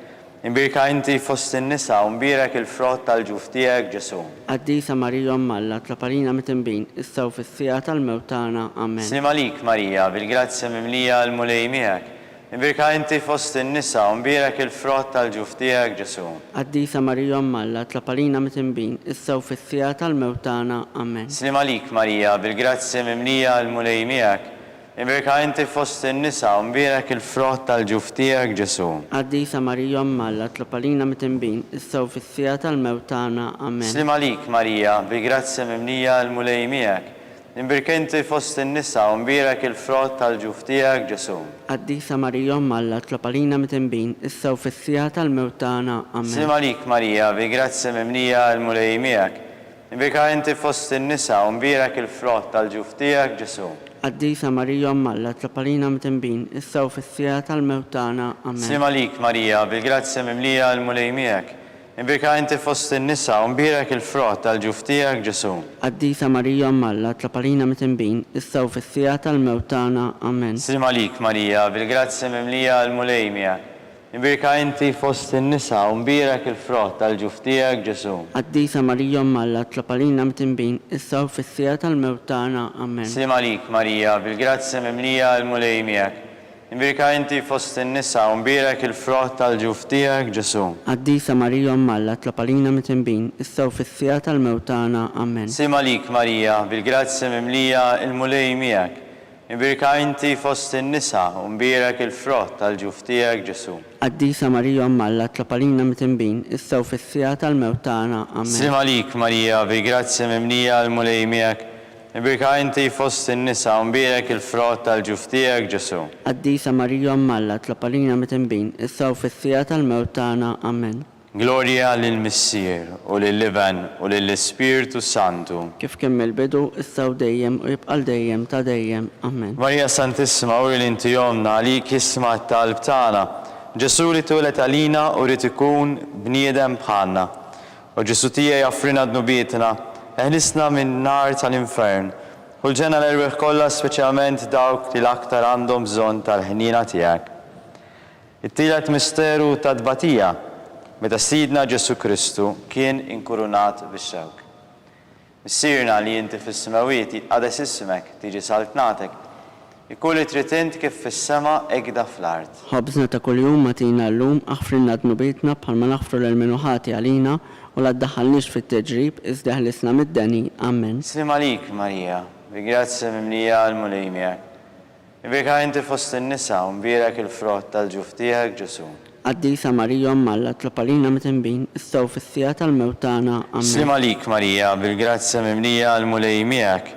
Imbirka inti fost in-nisa u mbirak il-frott tal-ġuf tiegħek Ġesu. Qaddisa Marija Omma Alla tlab għalina mit-tinbin, issa u fis-sija tal-mewt tagħna. Amen. Slim għalik Marija, bil-grazzja mimlija l-mulej miegħek. Imbirka inti fost in-nisa u mbirak il-frott tal-ġuf tiegħek Ġesu. Qaddisa Marija Omma Alla tlab għalina mit-tinbin, issa u fis-sija tal-mewt tagħna. Amen. Slim għalik Marija, bil-grazzja mimlija l-mulej miegħek. Imbirka inti fost in-nisa u mbirak il-frott tal-ġuf tiegħek Ġesu. Qaddisa Marija Omma Alla tlab għalina mit-tinbin, issa u fis-sija tal-mewt tagħna. Amen. Slim għalik Marija, bil-grazzja mimlija l-mulej miegħek. Imbirka inti fost in-nisa u mbirak il-frott tal-ġuf tiegħek Ġesu. Qaddisa Marija Omma Alla tlab għalina mit-tinbin, issa u fis-sija tal-mewt tagħna. Amen. Slim għalik Marija, bil-grazzja mimlija l-mulej miegħek. Imbirka inti fost in-nisa u mbirak il-frott tal-ġuf tiegħek Ġesu. Qaddisa Marija Omma Alla tlab għalina mit-tinbin, issa u fis-sija tal-mewt tagħna. Amen. Slim għalik Marija, bil-grazzja mimlija l-mulej miegħek. Imbirka inti fost in-nisa u mbirak il-frott tal-ġuf tiegħek Ġesu. Qaddisa Marija Omma Alla tlab għalina mit-tinbin, issa u fis-sija tal-mewt tagħna. Amen. Slim għalik Marija, bil-grazzja mimlija l-mulej miegħek. Imbirka inti fost in-nisa u mbirak il-frott tal-ġuf tiegħek Ġesu. Qaddisa Marija Omma Alla tlab għalina mit-tinbin, issa u fis-sija tal-mewt tagħna. Amen. Slim għalik Marija, bil-grazzja mimlija l-mulej miegħek. Imbirka inti fost in-nisa u mbirak il-frott tal-ġuf tiegħek Ġesu. Qaddisa Marija Omma Alla tlab għalina mit-tinbin, issa u fis-sija tal-mewt tagħna. Amen. Slim għalik Marija, bil-grazzja mimlija l-mulej miegħek. Imbirka inti fost in-nisa u mbirak il-frott tal-ġuf tiegħek Ġesu. Qaddisa Marija Omma Alla tlab għalina mit-tinbin, issa u fis-sija tal-mewt tagħna. Amen. Slim għalik Marija, bil-grazzja mimlija l-mulej miegħek. Imbirka inti fost in-nisa u mbirak il-frott tal-ġuf tiegħek Ġesu. Qaddisa Marija Omma Alla tlab għalina mit-tinbin, issa u fis-sija tal-mewt tagħna. Amen. Glorja lill-Missier u lill-Iben u lill-Ispiritu Santu. Kif kien mill-bidu, issa u dejjem u jibqa' dejjem ta' dejjem. Amen. Marija Santissima, uri l-intijomna, għalik isma t-talb tagħna. Ġesu li tweled għalina u li tkun bniedem bħalna. U Ġesu tiegħi jaffrina d-nubietna, eħlisna minn nar tal-infern, Kull ġenna l-erbieħ kollha speċjalment dawk li l-aktar għandhom bżonn tal-ħnina tiegħek. It-tielet misteru ta' tbatija meta Sidna Ġesu Kristu kien inkurunat bix-xewk. Missierna li inti fis-semawiet jitqades ismek tiġi saltnatek, ikun li trid int kif fis-sema ekda fl-art. ħobżna ta' kuljum matina llum aħfrilna dnubietna bħalma naħfru l-minuħati għalina u la ddaħħalniex fit-teġrib iżda ħlisna mid-deni. Amen. Slim għalik, Marija, bi grazzja mimlija għal-mulej miegħek. Ibbirka inti fost in-nisa u mbierek il-frott tal-ġuf tiegħek Ġesu. Qaddisa Marija Alla tlopalina mitembin issew fis-sija tal-mewtana. Amen. Slim għalik, Marija, bil-grazzja mimlija għal-mulej miegħek.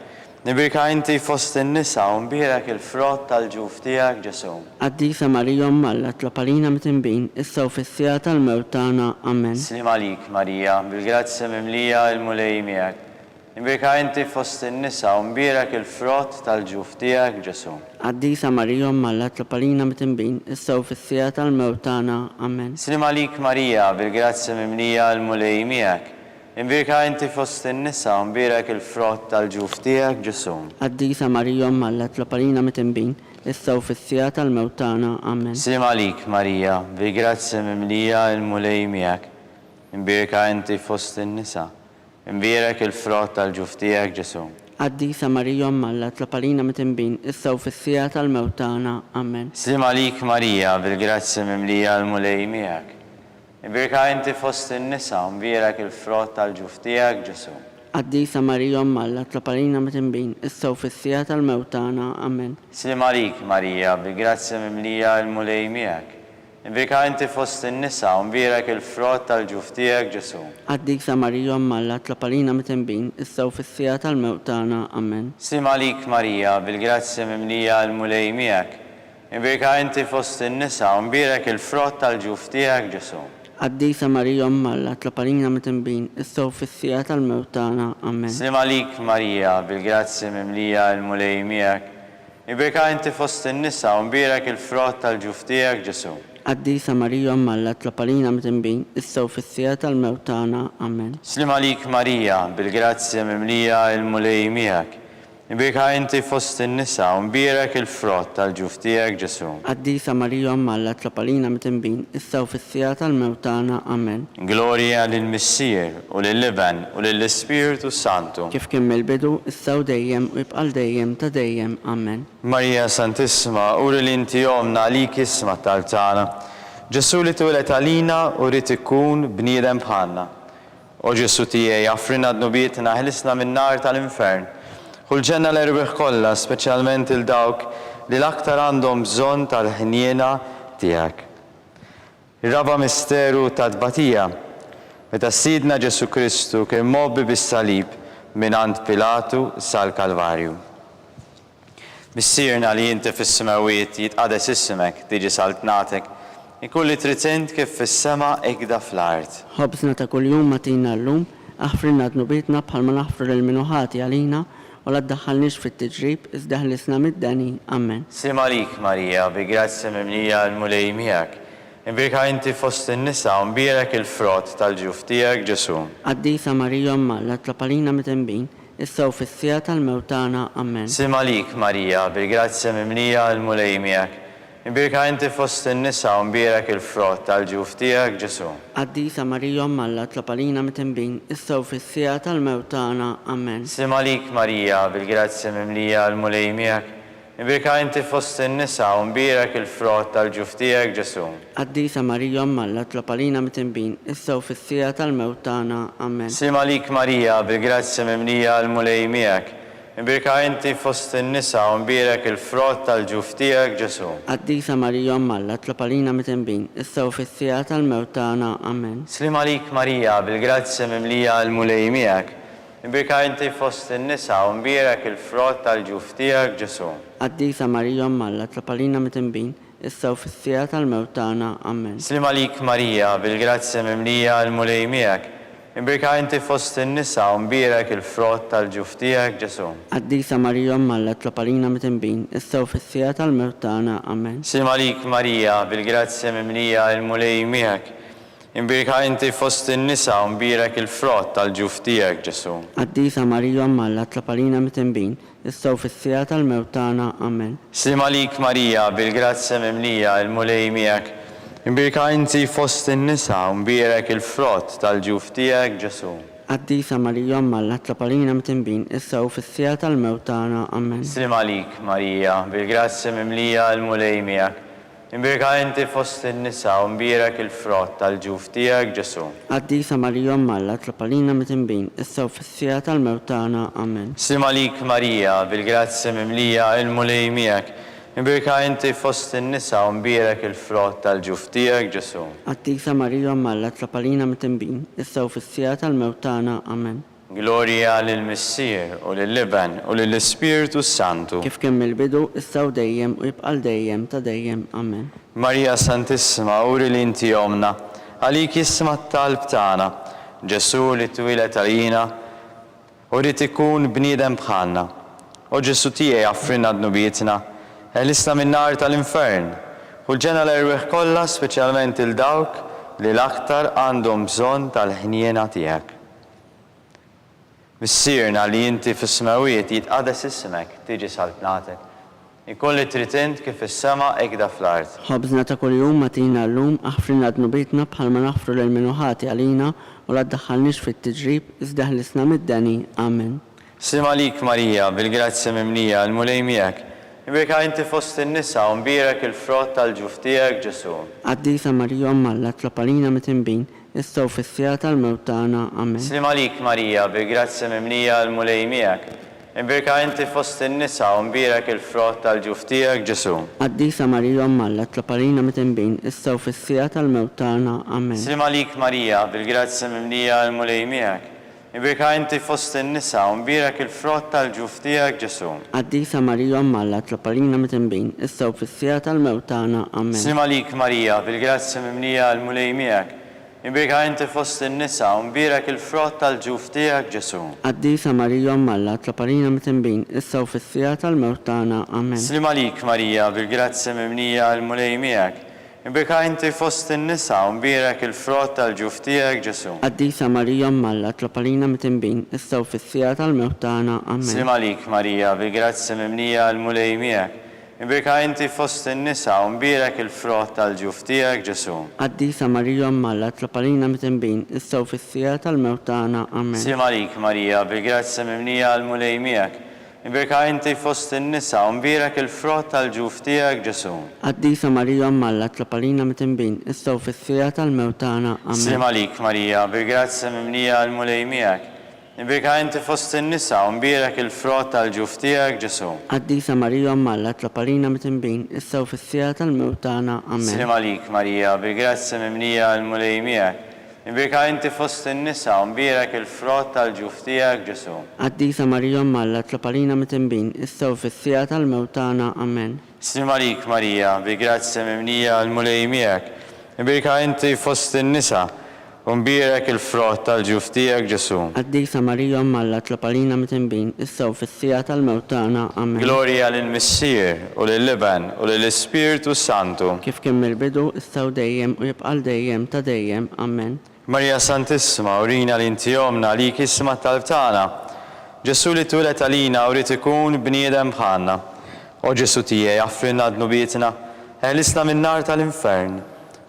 Ibbirka inti fost in-nisa u mbierek il-frott tal-ġuf tiegħek Ġesu. Qaddisa Marija Alla tlopalina mitembin issew fis-sija tal-mewtana. Amen. Slim għalik, Marija, bil-grazzja mimlija għal-mulej miegħek. Imbirka inti fost in-nisa u mbierek il-frott tal-ġuf tiegħek Ġesu. Qaddisa Marija Alla tlopalina mitembin issew fis-sija tal-mewtana. Amen. Slim għalik, Marija, bil-grazzja mimlija għal-mulej miegħek. Imbirka inti fost in-nisa u mbierek il-frott tal-ġuf tiegħek Ġesu. Qaddisa Marija Alla tlopalina mitembin issew fis-sija tal-mewtana. Amen. Slim għalik, Marija, bil-grazzja mimlija għal-mulej miegħek. Imbirka inti fost in-nisa. Imbierek il-frott tal-ġuf tiegħek Ġesu. Qaddisa Marija Alla tlopalina mitembin issew fis-sija tal-mewtana. Amen. Slim għalik, Marija, bil-grazzja mimlija għal-mulej miegħek. Imbirka inti fost in-nisa u mbierek il-frott tal-ġuf tiegħek Ġesu. Qaddisa Marija Alla tlopalina mitembin issew fis-sija tal-mewtana. Amen. Slim għalik, Marija, bil-grazzja mimlija għal-mulej miegħek. Imbirka inti fost in-nisa u mbierek il-frott tal-ġuf tiegħek Ġesu. Qaddisa Marija Alla tlopalina mitembin issew fis-sija tal-mewtana. Amen. Slim għalik, Marija, bil-grazzja mimlija għal-mulej miegħek. Imbirka inti fost in-nisa u mbierek il-frott tal-ġuf tiegħek Ġesu. Qaddisa Marija Alla tlopalina mitembin issew fis-sija tal-mewtana. Amen. Slim għalik, Marija, bil-grazzja mimlija għal-mulej miegħek. Imbirka inti fost in-nisa u mbierek il-frott tal-ġuf tiegħek Ġesu. Qaddisa Marija Alla tlopalina mitembin issew fis-sija tal-mewtana. Amen. Slim għalik, Marija, bil-grazzja mimlija għal-mulej miegħek. Imbirka inti fost in-nisa u mbierek il-frott tal-ġuf tiegħek Ġesu. Qaddisa Marija Alla tlopalina mitembin issew fis-sija tal-mewtana. Amen. Glorja lill-Missier u lill-Liben u lill-Ispiritu Santu. Kif kien mill-bidu issew dejjem u jibqal dejjem ta' dejjem. Amen. Marija Santissima, uri li inti jomna għalik isma tal-tana. Ġesu li twilet għalina u rrid ikun bniedem bħalna. O Ġesu tiegħi affrina dnubietna ħlisna min-nar tal-infern. Kull ġenna l-erbieħ kollha, speċjalment il-dawk li l-aktar għandhom bżonn tal-ħniena tiegħek. Ir-raba misteru ta' tbatija, meta Sidna Ġesu Kristu kien mobbi bis-salib mingħand Pilatu sal-Kalvarju. Missierna li inti fis-semawiet jitqades ismek tiġi saltnatek, ikun li trid int kif fis-sema ekda fl-art. Ħobżna ta' kuljum matina llum aħfrilna dnubietna bħalma naħfru l-minuħati għalina u la ddaħħalniex fit-tiġrib iżda ħlisna mid-deni. Amen. Slim għalik, Marija, bi grazzja mimlija għal-mulej miegħek. Imbirka inti fost in-nisa u mbierek il-frott tal-ġuf tiegħek Ġesu. Qaddisa Marija Alla tlopalina mitembin issew fis-sija tal-mewtana. Amen. Slim għalik, Marija, bi grazzja mimlija għal-mulej miegħek. Imbirka inti fost in-nisa u mbierek il-frott tal-ġuf tiegħek Ġesu. Qaddisa Marija Alla tlopalina mitembin issew fis-sija tal-mewtana. Amen. Slim għalik, Marija, bil-grazzja mimlija għal-mulej miegħek. Imbirka inti fost in-nisa u mbierek il-frott tal-ġuf tiegħek Ġesu. Qaddisa Marija Alla tlopalina mitembin issew fis-sija tal-mewtana. Amen. Slim għalik, Marija, bil-grazzja mimlija għal-mulej miegħek. Imbirka inti fost in-nisa u mbierek il-frott tal-ġuf tiegħek Ġesu. Qaddisa Marija Alla tlopalina mitembin issew fis-sija tal-mewtana. Amen. Slim għalik, Marija, bil-grazzja mimlija għal-mulej miegħek. Imbirka inti fost in-nisa u mbierek il-frott tal-ġuf tiegħek Ġesu. Qaddisa Marija Alla tlopalina mitembin issew fis-sija tal-mewtana. Amen. Slim għalik, Marija, bil-grazzja mimlija għal-mulej miegħek. Imbirka inti fost in-nisa u mbierek il-frott tal-ġuf tiegħek Ġesu. Qaddisa Marija Alla tlopalina mitembin issew fis-sija tal-mewtana. Amen. Slim għalik, Marija, bil-grazzja mimlija għal-mulej miegħek. Imbirka inti fost in-nisa u mbirek il-frott tal-ġuf tiegħek Ġesu. Qaddisa Marija Malla tlapalina mitembin, issa u fis-sija tal-mewt tagħna. Amen. Slim għalik Marija, bil-grazzja mimlija il-mulej miegħek. Imbirka inti fost in-nisa u mbirek il-frott tal-ġuf tiegħek Ġesu. Qaddisa Marija Malla tlapalina mitembin, issa u fis-sija tal-mewt tagħna. Amen. Slim għalik Marija, bil-grazzja mimlija il-mulej miegħek. Imbirka inti fost in-nisa u mbirek il-frott tal-ġuf tiegħek Ġesu. Qaddisa Marija Malla tlapalina mitembin, issa u fis-sija tal-mewt tagħna. Amen. Slim għalik Marija, bil-grazzja mimlija il-mulej miegħek. Imbirka inti fost in-nisa u mbirek il-frott tal-ġuf tiegħek Ġesu. Qaddisa Marija Malla tlapalina mitembin, issa u fis-sija tal-mewt tagħna. Amen. Gloria lill-Missier u lill-Liben u lill-Ispiritu Santu. Kif kemm il-bidu, issa u dejjem u jibqal dejjem ta' dejjem. Amen. Marija Santissima, uri li inti jomna, għalik jisma t-talb tagħna, Ġesu li twilet għalina, u li tikun bniedem bħalna. U Ġesu tiegħi affrinna dnubietna, elisna min-nar tal-infern, u l-ġena l-erwieħ kollha speċjalment il-dawk li l-aktar għandhom bżonn tal-ħniena tiegħek. Missierna li inti fis-smawiet jitqades ismek tiġi sal-pnatek. Ikolli tritint kif is-sema ekda fl-art. Ħobżna ta' kuljum matina llum aħfrinna dnubietna bħalma naħfru lil minuħati għalina u la ddaħħalniex fit-tiġrib iżda ħlisna mid-deni. Amen. Slim għalik Marija, bil-grazzja mimlija l-mulej miegħek. Imbirka inti fost in-nisa u mbirek il-frott tal-ġuf tiegħek Ġesu. Qaddisa Marija Malla tlapalina mitembin, issa u fis-sija tal-mewt tagħna. Amen. Slim għalik Marija, bil-grazzja mimlija l-mulej miegħek. Imbirka inti fost in-nisa u mbirek il-frott tal-ġuf tiegħek Ġesu. Qaddisa Marija Malla tlapalina mitembin, issa u fis-sija tal-mewt tagħna. Amen. Slim għalik Marija, bil-grazzja mimlija l-mulej miegħek. Imbirka inti fost in-nisa u mbirek il-frott tal-ġuf tiegħek Ġesu. Qaddisa Marija Malla tlapalina mitembin, issa u fis-sija tal-mewt tagħna. Amen. Slim għalik Marija, bil-grazzja mimlija l-mulej miegħek. Imbirka inti fost in-nisa u mbirek il-frott tal-ġuf tiegħek Ġesu. Qaddisa Marija Malla tlapalina mitembin, issa u fis-sija tal-mewt tagħna. Amen. Slim għalik Marija, bil-grazzja mimlija l-mulej miegħek. Imbirka inti fost in-nisa u mbirek il-frott tal-ġuf tiegħek Ġesu. Qaddisa Marija Malla tlapalina mitembin, issa u fis-sija tal-mewt tagħna. Amen. Slim għalik Marija, bil-grazzja mimlija l-mulej miegħek. Imbirka inti fost in-nisa u mbirek il-frott tal-ġuf tiegħek Ġesu. Qaddisa Marija Malla tlapalina mitembin, issa u fis-sija tal-mewt tagħna. Amen. Slim għalik Marija, bil-grazzja mimlija l-mulej miegħek. Imbirka inti fost in-nisa u mbirek il-frott tal-ġuf tiegħek Ġesu. Qaddisa Marija Malla tlapalina mitembin, issa u fis-sija tal-mewt tagħna. Amen. Slim għalik Marija, bil-grazzja mimlija l-mulej miegħek. Imbirka inti fost in-nisa u mbirek il-frott tal-ġuf tiegħek Ġesu. Qaddisa Marija Malla tlapalina mitembin, issa u fis-sija tal-mewt tagħna. Amen. Slim għalik Marija, bil-grazzja mimlija l-mulej miegħek. Imbirka inti fost in-nisa u mbirek il-frott tal-ġuf tiegħek Ġesu. Qaddisa Marija Malla tlapalina mitembin, issa u fis-sija tal-mewt tagħna. Amen. Slim għalik Marija, bil-grazzja mimlija l-mulej miegħek. Imbirka inti fost in-nisa u mbirek il-frott tal-ġuf tiegħek Ġesu. Qaddisa Marija Malla tlapalina mitembin, issa u fis-sija tal-mewt tagħna. Amen. Gloria lill-Missier u lill-Liben u lill-Ispiritu Santu. Kif kemm il-bidu, issa u dejjem u jibqal dejjem ta' dejjem. Amen. Marija Santissima, urina li inti jomna li jisma t-talb tagħna. Ġesu li twilet għalina u rrid ikun bniedem bħalna. O Ġesu tiegħi affrinna dnubietna, eħlisna min-nar tal-infern.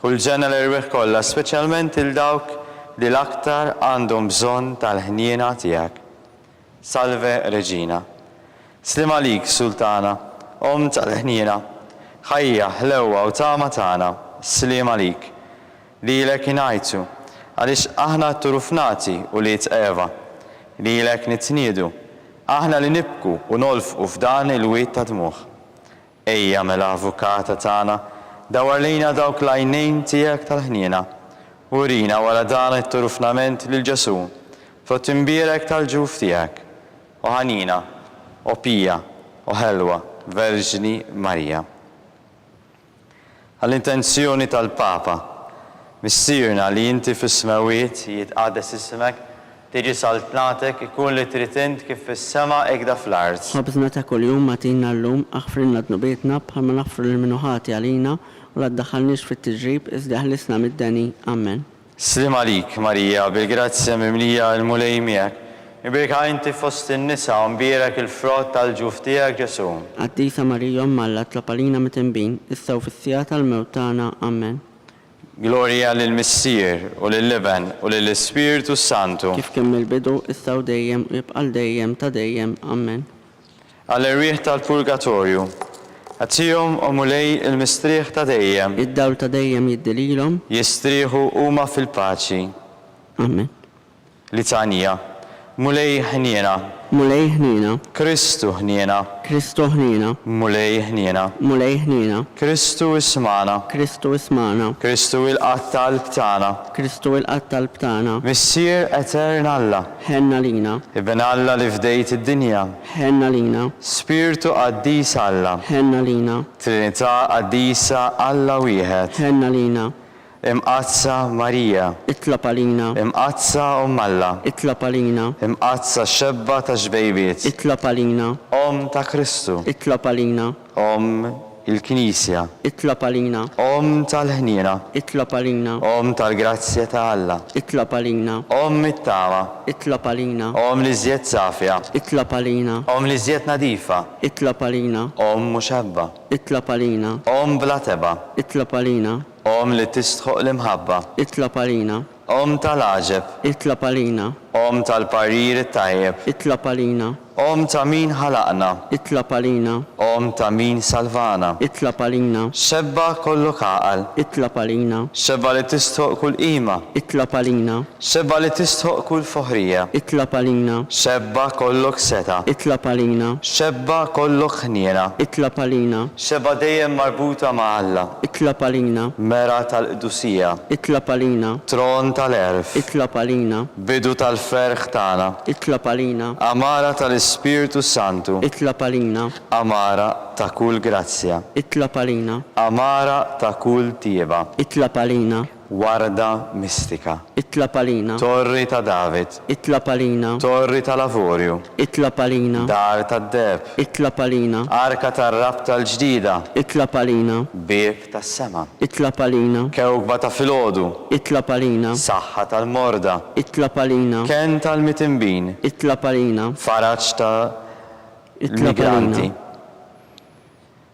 U l-ġena l-erwieħ kollha, speċjalment il-dawk li l-aktar għandhom bżonn tal-ħniena tiegħek. Salve Reġina. Slim għalik Sultana, Om tal-ħniena, ħajja, ħlewwa u tama tagħna. Slim għalik. Lilek ingħajtu, għaliex aħna turufnati u li Eva. Lilek nitniedu, aħna li nibku u nolfqu f'dan il-wiet ta' dmuħ. Ejja mela avukata tagħna, dawar lejna dawk l-għajnejn tiegħek tal-ħniena. Urina wara dan it-turufnament lil Ġesu, frott imbierek tal-ġuf tiegħek. O ħanina, o Pija, o Ħelwa, Verġni Marija. Għall-intenzjoni tal-Papa, missierna li inti fis-smawiet jitqaddes ismek, tiġi sal-pnatek ikun li tritint kif fis-sema ekda fl-art. Ħobżna ta' kuljum matina llum aħfrinna dnubietna bħalma naħfru lil minuħati għalina u la ddaħħalniex fit-tiġrib iżda ħlisna mid-deni. Amen. Slim għalik, Marija, bil-grazzja mimlija l-mulej miegħek. Ibrika inti fost in-nisa u mbierek il-frott tal-ġuf tiegħek Ġesu. Qaddisa Marija Malla tlapalina mitembin, issa u fis-sija tal-mewt tagħna. Amen. Gloria lill-Missier u lill-Liben u lill-Ispiritu Santu. Kif kemm il-bidu, issa u dejjem u jibqal dejjem ta' dejjem. Amen. Għall-irwieħ tal-Purgatorju. Għazzijom u mulej il-mistrieħ ta' dejjem. Id-dawl ta' dejjem jiddililhom. Jistrieħu huma fil-paċi. Amen. Litanija. Mulej ħniena. Mulej ħnina. Kristu ħniena. Kristu ħnina. Mulej ħniena. Mulej ħnina. Kristu ismana. Kristu ismana. Kristu il-qattal btana. Kristu il-qattal btana. Missier etern Alla. Ħenna lina. Ibn Alla li fdejt id-dinja. Ħenna lina. Spiritu qaddis Alla. Ħenna lina. Trinità qaddisa Alla wieħed. Ħenna lina. Imqazza Marija. Itlop għalina. Imqazza Alla. Itlop għalina. Imqazza xebba ta' xbejbiet. Itlop għalina. Ta' Kristu. Itlop għalina. Il-Knisja. Itlop għalina. Tal-ħniena. Itlop għalina. Tal-grazzja ta' Alla. Itlop għalina. It-tama. Itlop għalina. Li żjed safja. Itlop għalina. Li żjed nadifa. Itlop għalina. Muxebba. Itlop għalina. Bla teba. Itlop għalina. Li tistħoq l-imħabba. Itlop għalina. Tal-aġeb. Itlop għalina. Tal-parir tajjeb. Itlop għalina. Ta' min ħalaqna. Itlop għalina. Ta' min salvana. Itlop għalina. Xebba kollu kaqal. Itlop għalina. Xebba li tistħoq kull qima. Itlop għalina. Xebba li tistħoq kull foħrija. Itlop għalina. Xebba kollok seta. Itlop għalina. Xebba kollok ħniena. Itlop għalina. Xebba dejjem marbuta ma' Alla. Itlop għalina. Mera tal-qdusija. Itlop għalina. Tron tal-erf. Itlop għalina. Bidu tal-ferħ tagħna. Itlop għalina. Amara tal-Ispiritu Santu. Itlop għalina. Amara ta' kull grazzja. Itlop għalina. Amara ta' kull tieba. Itlop għalina. Warda mistika. Itlop għalina. Torri ta' David. Itlop għalina. Torri ta' Lavorju. Itlop għalina. Dar ta' Deb. Itlop għalina. Arka tar-rab tal-ġdida. Itlop għalina. Bib tas-sema. Itlop għalina. Kewkba ta' filgħodu. Itlop għalina. Saħħa tal-morda. Itlop għalina. Ken tal-mitimbin. Itlop għalina. Faraġġ ta' migranti.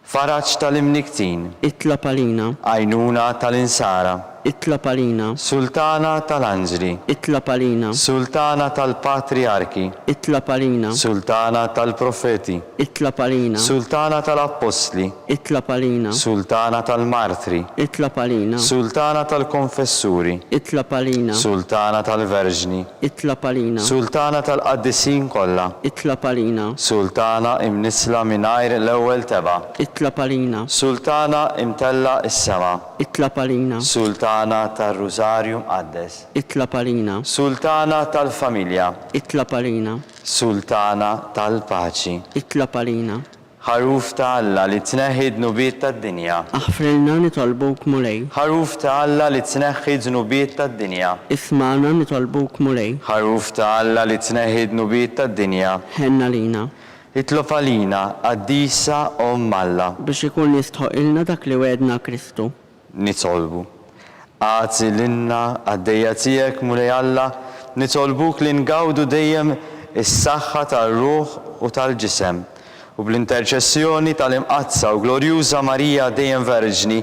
Faraġġ tal-imniktin. Itlop għalina. Għajnuna tal-insara. Itlop għalina. Sultana tal-Anġli. Itlop għalina. Sultana tal-Patriarki. Itlop għalina. Sultana tal-Profeti. Itlop għalina. Sultana tal-Apostli. Itlop għalina. Sultana tal-Martri. Itlop għalina. Sultana tal-Konfessuri. Itlop għalina. Sultana tal-Verġni. Itlop għalina. Sultana tal-Qaddisin kollha. Itlop għalina. Sultana imnisla mingħajr l-ewwel teba. Itlop għalina. Sultana imtella is-sema. Itlop għalina. Sultana tal-Rużarju Mqaddes. Itlop għalina. Sultana tal-Familja. Itlop għalina. Sultana tal-Paċi. Itlop għalina. Ħaruf ta' Alla li tneħħi dnubiet tad-dinja. Aħfrilna nitolbuk mulej. Ħaruf ta' Alla li tneħħi dnubiet tad-dinja. Ismana nitolbuk mulej. Ħaruf ta' Alla li tneħħi dnubiet tad-dinja. Ħenna lina. Itlob għalina qaddisa Alla. Biex ikun jistħoq ilna dak li wedna Kristu. Nitolbu. Għazi l-inna għaddejja tijek mulej Alla, nitolbuk li ngawdu dejjem is-saħħa tal-ruħ u tal-ġisem. U bl-interċessjoni tal-imqazza u glorjuża Marija dejjem Verġni,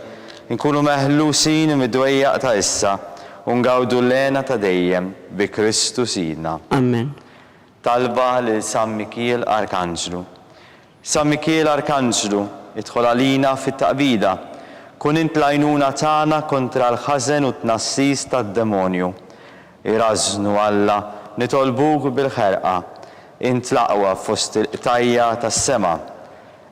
nkunu meħlusin mid-dwejjaq ta' issa u ngawdu l-lena ta' dejjem bi Kristu Sidna. Amen. Talba li San Mikiel Arkanġlu. San Mikiel Arkanġlu, idħol għalina fit-taqbida. Kun int l-għajnuna tagħna kontra l-ħażen u t-tnassis tad-demonju. Irażnu Alla, nitolbuk bil-ħerqa, int l-aqwa fost il-qtajja tas-sema.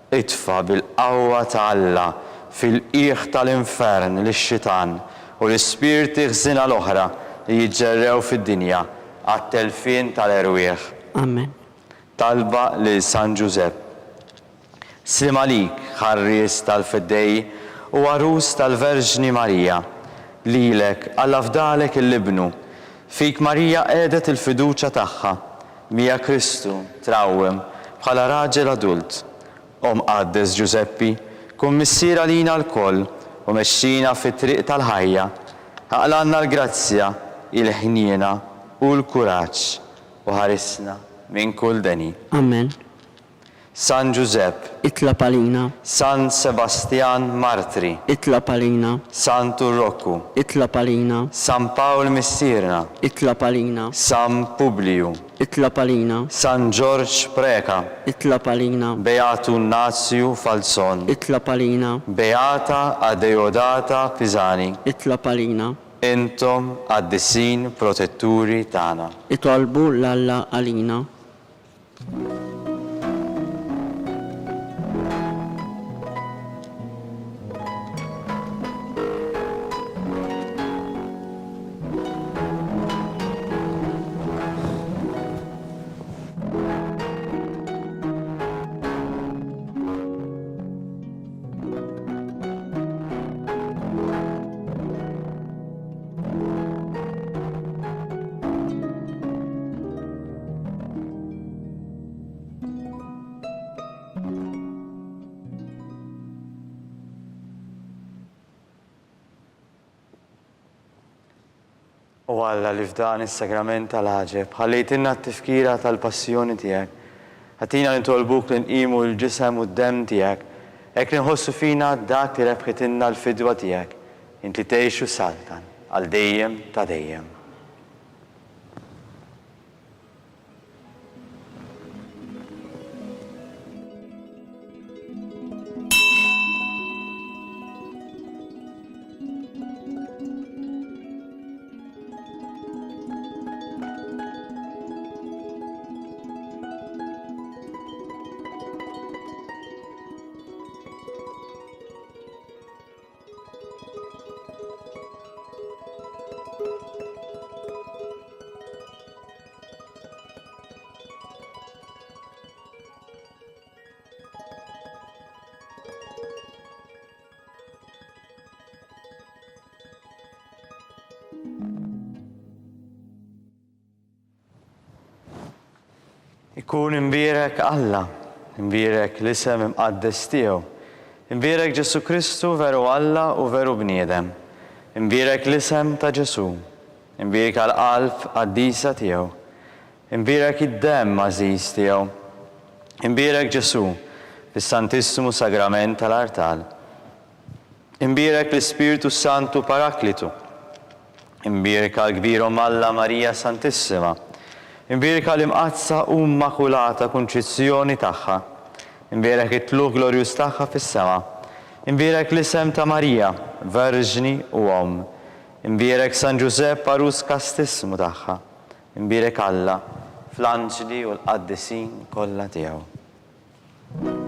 Itfa bil-qawwa ta' Alla fil-qiegħ tal-infern lix-xitan u l-ispirti ħżina l-oħra li jiġġerrew fid-dinja għat-telfien tal-erwieħ. Amen. Talba lil San Ġusepp. Slim għalik, ħarries tal-fiddej u għarus tal-Verġni Marija, lilek għall-afdalek il-libnu, fik Marija qedet il-fiduċa tagħha, mija Kristu trawwem bħala raġel adult. Qaddes Ġuseppi, kun missier għalina l-koll u mexxina fit-triq tal-ħajja, aqlanna l-grazzja il-ħniena u l-kuraġġ u ħarisna minn kull deni. Amen. San Giuseppe, Itlab għalina, San Sebastian Martri, itlab għalina, San Turroku, itlab għalina, San Paul Missirna, itlab għalina, San Publiu, itlab għalina, San George Preka, itlab għalina, Beatu Nazio Falzon, itlab għalina, Beata Adeodata Pisani, itlab għalina, intom għaddisin protetturi tana. itolbu l-Alla għalina. U Alla li f'dan is-sagrament tal-ħaġeb, ħallejtinna t-tifkira tal-passjoni tiegħek. Ħatina nitolbuk li nqimu l-ġisem u d-dem tiegħek, hekk li nħossu fina dak li rebħitilna l-fidwa tiegħek, inti tgħixu saltan għal dejjem ta' dejjem. Ikun imbierek Alla, imbierek l-isem imqaddes tiegħu, imbierek Ġesu Kristu veru Alla u veru bniedem, imbierek l-isem ta' Ġesu, imbierek għal-qalb qaddisa tiegħu, imbierek id-dem għażiż tiegħu, imbierek Ġesu fis-Santissimu Sagrament tal-Artal, imbierek l-Ispiritu Santu Paraklitu, imbierek għal-kbirhom Alla Marija Santissima, imbierek għal-imqazza u immakulata kunċizzjoni tagħha, imbierek it-tluq glorjuż tagħha fis-sema, imbierek l-isem ta' Marija, Verġni u Om, imbierek San Giuseppe Arus Kastissimu tagħha, imbierek Alla fl-anġli u l-qaddisin kollha tiegħu.